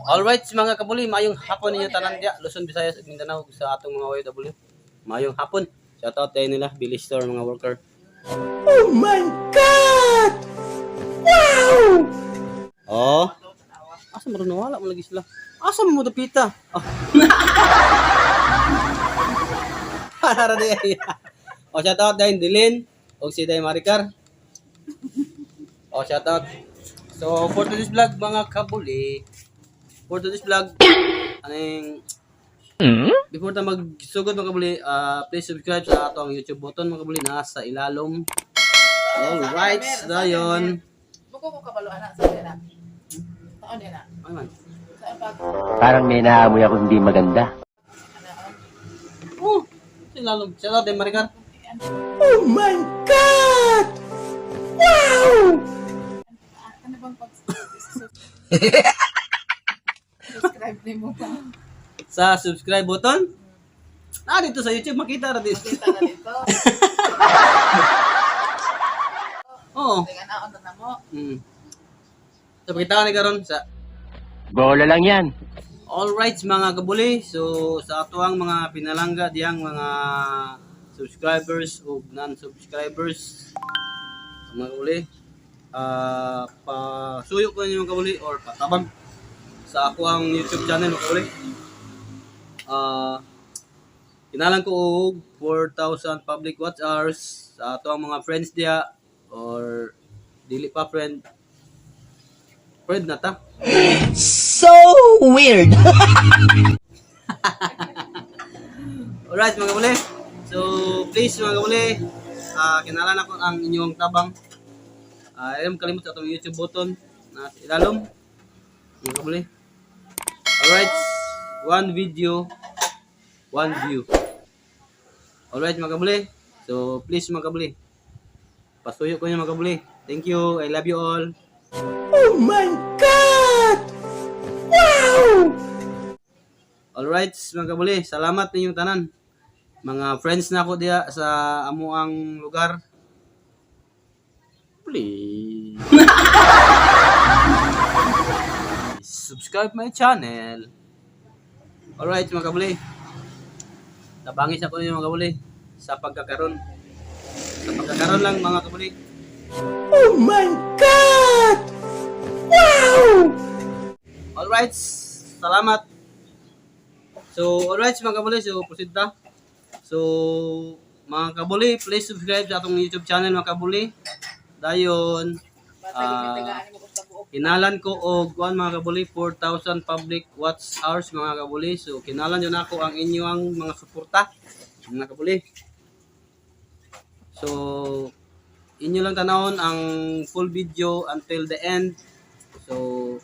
Alright mga kabuli, mayong hapon ninyo tanan dia, Luzon, Visayas ug Mindanao sa atong mga OFW. Mayong hapon. Shoutout tayo nila, Billy Store mga worker. Oh my God! Wow! Oh. Asa mo rin nawala mo lagi sila? Asa mo dapita? Oh. Para di ay. Oh, shoutout dahil Dilin o si Day Maricar. Oh, shoutout. So, for today's vlog mga kabuli, for today's vlog, aning before ta magsugod mga kabuli, please subscribe sa atong YouTube button mga kabuli, nasa ilalom. Alright, dayon. Buko ko kabalo anak sa dina. Taon dina. Ay man. Sa pag Parang may naamoy ako hindi maganda. Oh, sa ilalom. Shoutout Day Maricar. Oh my God! Wow! ano bang pag subscribe ni mo pa. Sa subscribe button. Dito sa YouTube makita ra dito. Kita na dito. Oo. Dengan aon na mo. So, pakita ni karon sa Bola lang yan. alright mga kabuli. So, sa ato ang mga pinalangga diyang mga subscribers o non-subscribers mga kabuli, pasuyo ko ninyo mga kabuli or patabang sa ako ang YouTube channel mga kabuli. Kinalan ko og 4,000 public watch hours sa ato ang mga friends diya or dili pa friend na ta. So weird. Alright mga kabuli. So please mga kabuli, kinalan ako ang inyong tabang. Ayaw kalimut sa itong YouTube button na ilalom mga kabuli. Alright, one video, one view. Alright mga kabuli. So please mga kabuli, pasuyo ko niyo mga kabuli. Thank you, I love you all. Oh my God! Wow! Alright mga kabuli, salamat ninyong tanan. Mga friends na ako diya sa amuang lugar. Please subscribe my channel. Alright mga kabuli, tabangis ako ninyo mga kabuli sa pagkakaroon. Sa pagkakaroon lang mga kabuli. Oh my God! Wow! Alright, salamat. So, alright mga kabuli, so proceed ta. So, mga kabuli, please subscribe sa atong YouTube channel mga kabuli. Dayon, Tagaan mo ko sa buok. kinalan ko og kuan mga kabuli 4,000 public watch hours mga kabuli. So, kinalan yun ako ang inyong mga suporta mga kabuli. So, inyo lang tanawon ang full video until the end. So,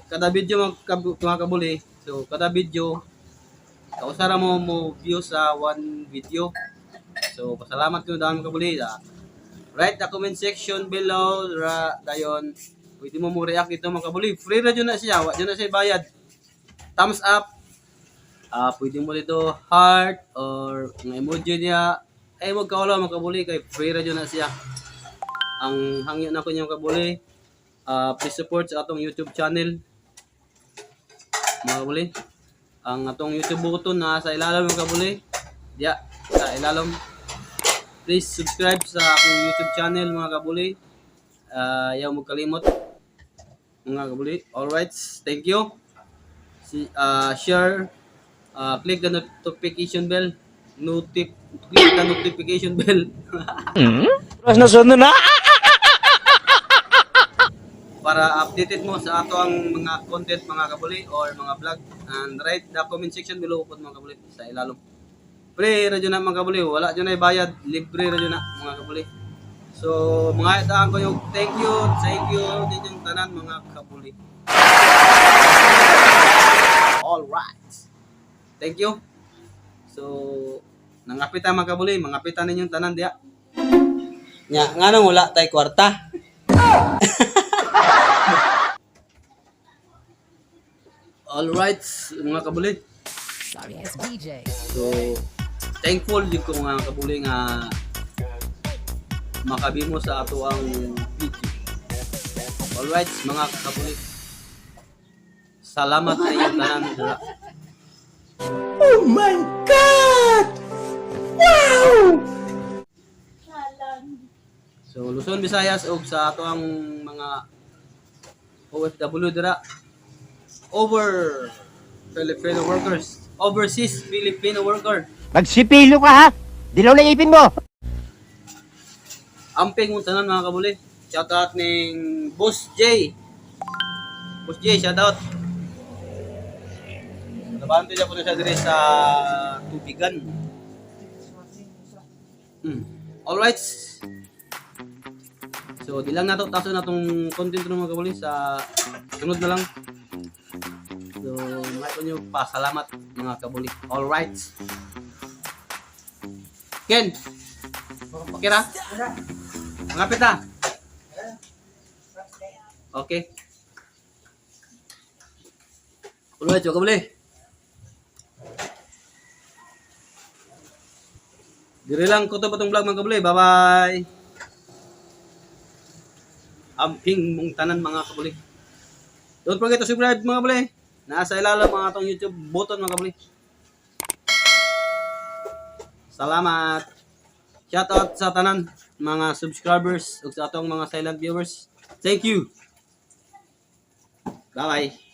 kada video mga kabuli, so kada video kausara mo view sa one video. So, pasalamat ko dahil mga kabuli. Write the comment section below dayon. Pwede mo react dito mga kabuli. Free ra na siya, wa na siya bayad. Thumbs up. Pwede mo dito heart or ng emoji niya. Ay wag ka wala mga kabuli kay free ra na siya. Ang hangyo na ko niyo kabuli. Please support sa atong YouTube channel. Mga kabuli. Ang atong YouTube button na sa ilalom mga kabuli. Diya, sa ilalom. Please subscribe sa akong YouTube channel mga kabuli. Ayaw mo kalimot mga kabuli. Alright, thank you. Share, click the notification bell. Click the notification bell. Terus nasunod na? Para updated mo sa ato ang mga content mga kabuli or mga vlog, and write the comment section below po mga kabuli sa ilalom. Free radyo na mga kabuli, wala dyan ay bayad, libre radyo na mga kabuli. So mga itaan ko yung thank you din yung tanan mga kabuli. Alright, thank you. So nangapitan mga kabuli, mangapitan ninyong tanan diya. Nga nang wala tay kwarta. Alright, mga kabuli. Sorry, it's DJ. So, thankful din ko mga kabuli nga makabimo sa ato ang video. Alright, mga kabuli. Salamat sa inyong tanan. Dira. Oh my God! Wow! So Luzon, Visayas ug sa ato ang mga OFW dira over Filipino workers, overseas Filipino worker. Magsipilo ka ha! Dilaw na ipin mo! Amping mong tanan mga kabuli. Shout out ning Boss J. Boss J, shout out. Nabante siya po na siya dire sa tubigan. Alright. So, di lang nato taso na tong content ng mga kabuli sa sunod na lang. So, mga ko nyo pasalamat mga kabuli. Alright. Ken. Okay ra? Ngapit na. Okay. Alright, so kabuli. Dire lang ko to patong vlog mga kabuli. Bye-bye. Amping mong tanan mga kabuli. Don't forget to subscribe mga kabuli. Nasa ilalim mga atong YouTube button mga kabuli. Salamat. Shout out sa tanan mga subscribers ug sa atong mga silent viewers. Thank you. Bye bye.